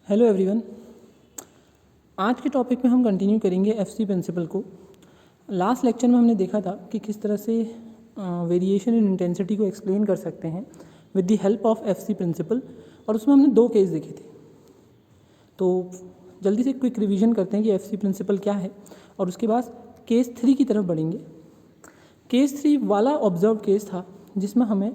Hello everyone. आज के topic में हम कंटिन्यू करेंगे एफसी प्रिंसिपल को। लास्ट लेक्चर में हमने देखा था कि किस तरह से वेरिएशन इन इंटेंसिटी को एक्सप्लेन कर सकते हैं with the help of FC principle, और उसमें हमने दो केस देखे थे। तो जल्दी से क्विक रिवीजन करते हैं कि एफसी प्रिंसिपल क्या है और उसके बाद केस 3 की तरफ बढ़ेंगे। केस 3 वाला ऑब्जर्व केस था जिसमें हमें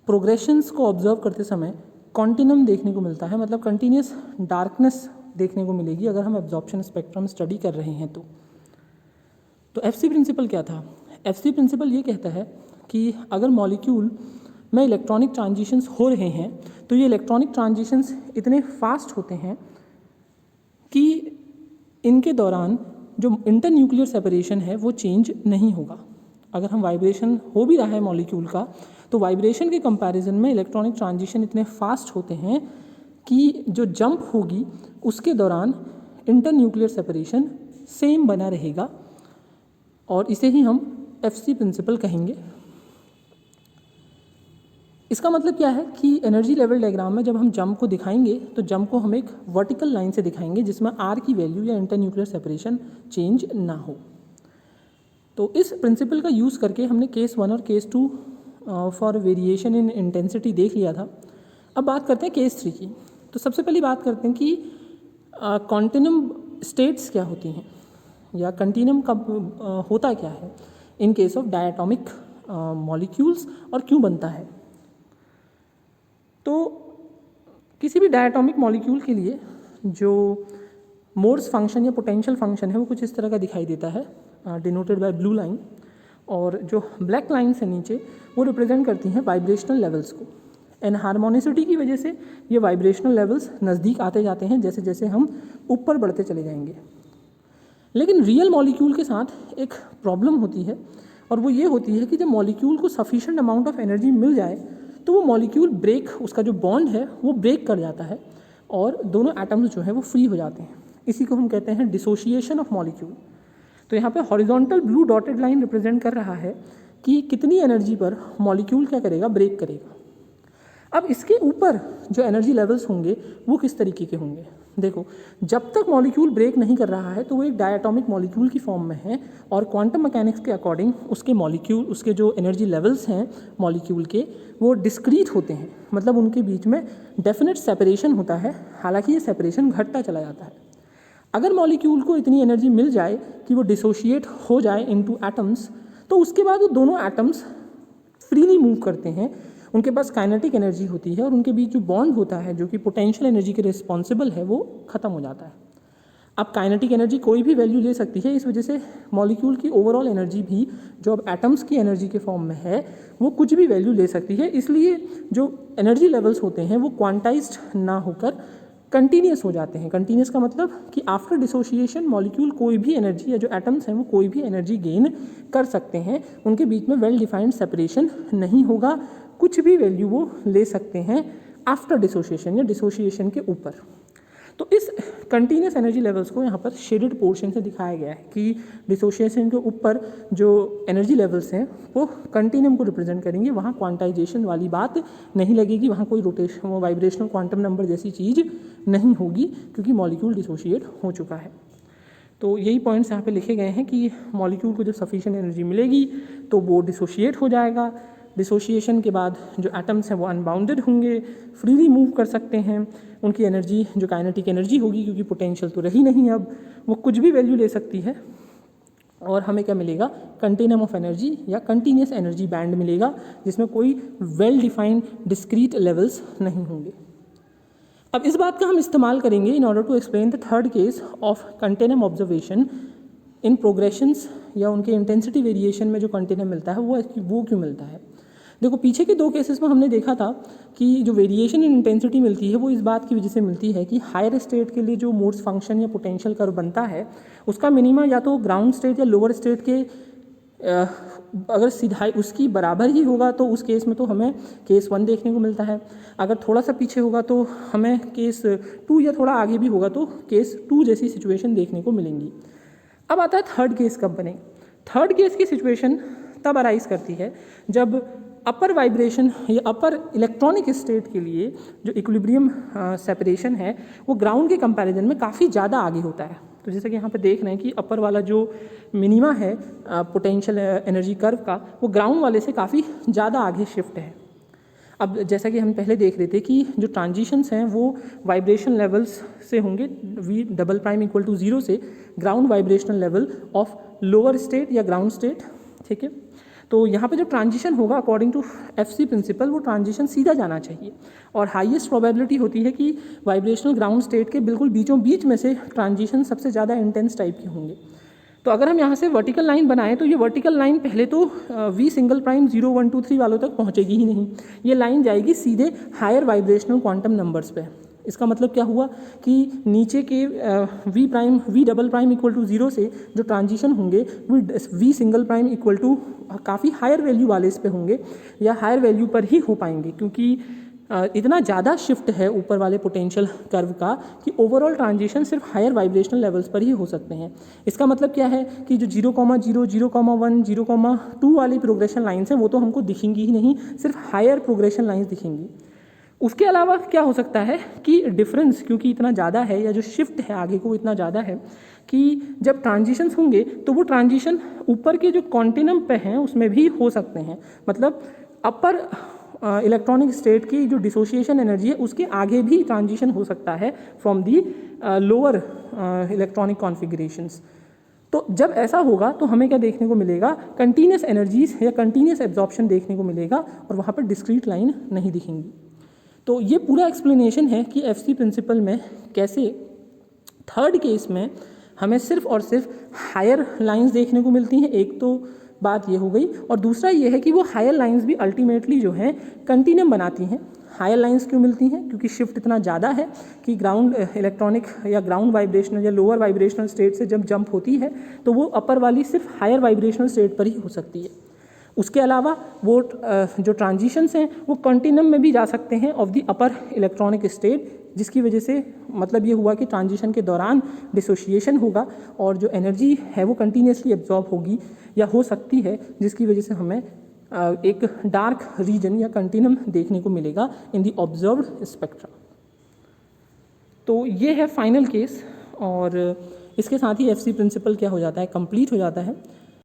प्रोग्रेशंस को ऑब्जर्व करते समय कॉन्टिनम देखने को मिलता है, मतलब कंटिन्यूस डार्कनेस देखने को मिलेगी अगर हम एब्जॉर्प्शन स्पेक्ट्रम स्टडी कर रहे हैं। तो एफसी प्रिंसिपल क्या था? एफसी प्रिंसिपल ये कहता है कि अगर मॉलिक्यूल में इलेक्ट्रॉनिक ट्रांजिशंस हो रहे हैं तो ये इलेक्ट्रॉनिक ट्रांजिशंस इतने फास्ट होते हैं कि इनके दौरान जो इंटरन्यूक्लियर सेपरेशन है वो चेंज नहीं होगा। अगर हम वाइब्रेशन हो भी रहा है मॉलिक्यूल का, तो वाइब्रेशन के कंपैरिजन में इलेक्ट्रॉनिक ट्रांजिशन इतने फास्ट होते हैं कि जो जंप होगी उसके दौरान इंटरन्यूक्लियर सेपरेशन सेम बना रहेगा, और इसे ही हम एफसी प्रिंसिपल कहेंगे। इसका मतलब क्या है कि एनर्जी लेवल डायग्राम में जब हम जंप को दिखाएंगे तो जंप को हम एक वर्टिकल लाइन से दिखाएंगे जिसमें आर की वैल्यू या इंटरन्यूक्लियर सेपरेशन चेंज ना हो। तो इस प्रिंसिपल का यूज़ करके हमने केस 1 और case 2 for variation in intensity देख लिया था। अब बात करते हैं केस 3 की। तो सबसे पहली बात करते हैं कि कॉन्टिनम स्टेट्स क्या होती हैं या कंटिन्यूम कब होता क्या है in case of diatomic molecules और क्यों बनता है। तो किसी भी डायटोमिक मॉलिक्यूल के लिए जो मोर्स फंक्शन या पोटेंशियल फंक्शन है वो कुछ इस तरह का दिखाई देता है, डिनोटेड बाय ब्लू लाइन, और जो ब्लैक लाइन्स है नीचे वो रिप्रेजेंट करती हैं वाइब्रेशनल लेवल्स को। एनहार्मोनिसिटी की वजह से ये वाइब्रेशनल लेवल्स नज़दीक आते जाते हैं जैसे जैसे हम ऊपर बढ़ते चले जाएंगे। लेकिन रियल मॉलिक्यूल के साथ एक प्रॉब्लम होती है, और वो ये होती है कि जब मॉलिक्यूल को सफिशिएंट अमाउंट ऑफ एनर्जी मिल जाए तो वो मॉलिक्यूल ब्रेक, उसका जो बॉन्ड है वो ब्रेक कर जाता है और दोनों एटम्स जो है वो फ्री हो जाते हैं। इसी को हम कहते हैं डिसोशिएशन ऑफ मॉलिक्यूल। तो यहाँ पे horizontal blue dotted line represent कर रहा है कि कितनी एनर्जी पर मॉलिक्यूल क्या करेगा, ब्रेक करेगा। अब इसके ऊपर जो एनर्जी लेवल्स होंगे वो किस तरीके के होंगे। देखो, जब तक मॉलिक्यूल ब्रेक नहीं कर रहा है तो वो एक डायटोमिक मॉलिक्यूल की फॉर्म में है, और क्वांटम मैकेनिक्स के अकॉर्डिंग उसके मॉलिक्यूल, उसके जो एनर्जी लेवल्स हैं मॉलिक्यूल के, वो डिस्क्रीट होते हैं, मतलब उनके बीच में डेफिनेट सेपरेशन होता है। हालांकि ये सेपरेशन घटता चला जाता है। अगर मॉलिक्यूल को इतनी एनर्जी मिल जाए कि वो डिसोशिएट हो जाए इनटू एटम्स, तो उसके बाद वो दोनों एटम्स फ्रीली मूव करते हैं, उनके पास काइनेटिक एनर्जी होती है और उनके बीच जो बॉन्ड होता है जो कि पोटेंशियल एनर्जी के रिस्पॉन्सिबल है वो ख़त्म हो जाता है। अब काइनेटिक एनर्जी कोई भी वैल्यू ले सकती है, इस वजह से मॉलिक्यूल की ओवरऑल एनर्जी भी जो अब एटम्स की एनर्जी के फॉर्म में है वो कुछ भी वैल्यू ले सकती है। इसलिए जो एनर्जी लेवल्स होते हैं वो क्वांटाइज्ड ना होकर कंटिन्यूस हो जाते हैं। कंटिन्यूस का मतलब कि आफ्टर डिसोशिएशन मॉलिक्यूल कोई भी एनर्जी, या जो एटम्स हैं वो कोई भी एनर्जी गेन कर सकते हैं, उनके बीच में वेल डिफाइंड सेपरेशन नहीं होगा, कुछ भी वैल्यू वो ले सकते हैं आफ्टर डिसोशिएशन या डिसोशिएशन के ऊपर। तो इस कंटिन्यूस एनर्जी लेवल्स को यहाँ पर शेडेड पोर्शन से दिखाया गया है कि डिसोशिएशन के ऊपर जो एनर्जी लेवल्स हैं वो कंटिन्यूम को रिप्रेजेंट करेंगे, वहाँ क्वांटाइजेशन वाली बात नहीं लगेगी, वहाँ कोई रोटेशन, वो वाइब्रेशनल क्वांटम नंबर जैसी चीज़ नहीं होगी क्योंकि मॉलिक्यूल डिसोशिएट हो चुका है। तो यही पॉइंट्स यहाँ पे लिखे गए हैं कि मॉलिक्यूल को जब सफिशिएंट एनर्जी मिलेगी तो वो डिसोशिएट हो जाएगा। डिसोशिएशन के बाद जो एटम्स हैं वो अनबाउंडेड होंगे, फ्रीली मूव कर सकते हैं, उनकी एनर्जी जो काइनेटिक एनर्जी होगी, क्योंकि पोटेंशियल तो रही नहीं अब, वो कुछ भी वैल्यू ले सकती है, और हमें क्या मिलेगा, कंटिन्यूम ऑफ एनर्जी या कंटिन्यूस एनर्जी बैंड मिलेगा जिसमें कोई वेल डिफाइंड डिस्क्रीट लेवल्स नहीं होंगे। अब इस बात का हम इस्तेमाल करेंगे in order to explain the third case of continuum observation in progressions, या उनके इंटेंसिटी वेरिएशन में जो कंटिन्यूम मिलता है वो क्यों मिलता है। देखो, पीछे के दो केसेस में हमने देखा था कि जो वेरिएशन इन इंटेंसिटी मिलती है वो इस बात की वजह से मिलती है कि हायर स्टेट के लिए जो मोर्स फंक्शन या पोटेंशियल कर्व बनता है उसका मिनिमा या तो ग्राउंड स्टेट या लोअर स्टेट के अगर सीधाई उसकी बराबर ही होगा तो उस केस में तो हमें केस 1 देखने को मिलता है, अगर थोड़ा सा पीछे होगा तो हमें केस 2, या थोड़ा आगे भी होगा तो केस 2 जैसी सिचुएशन देखने को मिलेंगी। अब आता है थर्ड केस कब बने। थर्ड केस की सिचुएशन तब अराइज करती है जब अपर वाइब्रेशन या अपर इलेक्ट्रॉनिक स्टेट के लिए जो इक्विलिब्रियम सेपरेशन है वो ग्राउंड के कंपैरिजन में काफ़ी ज़्यादा आगे होता है। तो जैसे कि यहाँ पे देख रहे हैं कि अपर वाला जो मिनिमा है पोटेंशियल एनर्जी कर्व का, वो ग्राउंड वाले से काफ़ी ज़्यादा आगे शिफ्ट है। अब जैसा कि हम पहले देख रहे थे कि जो ट्रांजिशंस हैं वो वाइब्रेशन लेवल्स से होंगे, V double prime equal to 0 से ground vibrational level of lower state या ग्राउंड स्टेट, ठीक है। तो यहाँ पे जो ट्रांजिशन होगा अकॉर्डिंग टू एफसी प्रिंसिपल, वो ट्रांजिशन सीधा जाना चाहिए और हाईएस्ट प्रोबेबिलिटी होती है कि वाइब्रेशनल ग्राउंड स्टेट के बिल्कुल बीचों बीच में से ट्रांजिशन सबसे ज़्यादा इंटेंस टाइप के होंगे। तो अगर हम यहाँ से वर्टिकल लाइन बनाएं तो ये वर्टिकल लाइन पहले तो वी सिंगल प्राइम 0 1 2 3 वालों तक पहुँचेगी ही नहीं, ये लाइन जाएगी सीधे हायर वाइब्रेशनल क्वांटम नंबर्स पे। इसका मतलब क्या हुआ कि नीचे के V double prime equal to 0 से जो ट्रांजिशन होंगे V single prime equal to काफ़ी हायर वैल्यू वाले इस पे होंगे या हायर वैल्यू पर ही हो पाएंगे, क्योंकि इतना ज़्यादा शिफ्ट है ऊपर वाले पोटेंशियल कर्व का कि ओवरऑल ट्रांजिशन सिर्फ हायर वाइब्रेशनल लेवल्स पर ही हो सकते हैं। इसका मतलब क्या है कि जो 0,0 0,1 0,2 वाली प्रोग्रेशन लाइन्स हैं वो तो हमको दिखेंगी ही नहीं, सिर्फ हायर प्रोग्रेशन लाइन्स दिखेंगी। उसके अलावा क्या हो सकता है कि डिफरेंस क्योंकि इतना ज़्यादा है या जो शिफ्ट है आगे को इतना ज़्यादा है कि जब ट्रांजिशंस होंगे तो वो ट्रांजिशन ऊपर के जो कॉन्टिनम पे हैं उसमें भी हो सकते हैं। मतलब अपर इलेक्ट्रॉनिक स्टेट की जो डिसोसिएशन एनर्जी है उसके आगे भी ट्रांजिशन हो सकता है from the lower electronic configurations. तो जब ऐसा होगा तो हमें क्या देखने को मिलेगा, कंटिन्यूस एनर्जीज या कंटिन्यूस एब्जॉर्प्शन देखने को मिलेगा और वहाँ पर डिस्क्रीट लाइन नहीं दिखेंगी। तो ये पूरा एक्सप्लेनेशन है कि एफसी प्रिंसिपल में कैसे थर्ड केस में हमें सिर्फ और सिर्फ हायर लाइंस देखने को मिलती हैं। एक तो बात ये हो गई और दूसरा ये है कि वो हायर लाइंस भी अल्टीमेटली जो हैं कंटिन्यूम बनाती हैं। हायर लाइंस क्यों मिलती हैं? क्योंकि शिफ्ट इतना ज़्यादा है कि ग्राउंड इलेक्ट्रॉनिक या ग्राउंड वाइब्रेशनल या लोअर वाइब्रेशनल स्टेट से जब जंप होती है तो वो अपर वाली सिर्फ हायर वाइब्रेशनल स्टेट पर ही हो सकती है। उसके अलावा वो जो ट्रांजिशंस हैं वो कंटिन्यूम में भी जा सकते हैं of the upper electronic state, जिसकी वजह से मतलब ये हुआ कि ट्रांजिशन के दौरान डिसोशिएशन होगा और जो एनर्जी है वो कंटिन्यूसली एब्जॉर्ब होगी या हो सकती है, जिसकी वजह से हमें एक डार्क रीजन या कंटिन्यूम देखने को मिलेगा इन द ऑब्जर्व्ड स्पेक्ट्रा। तो ये है फाइनल केस और इसके साथ ही एफसी प्रिंसिपल क्या हो जाता है, कंप्लीट हो जाता है।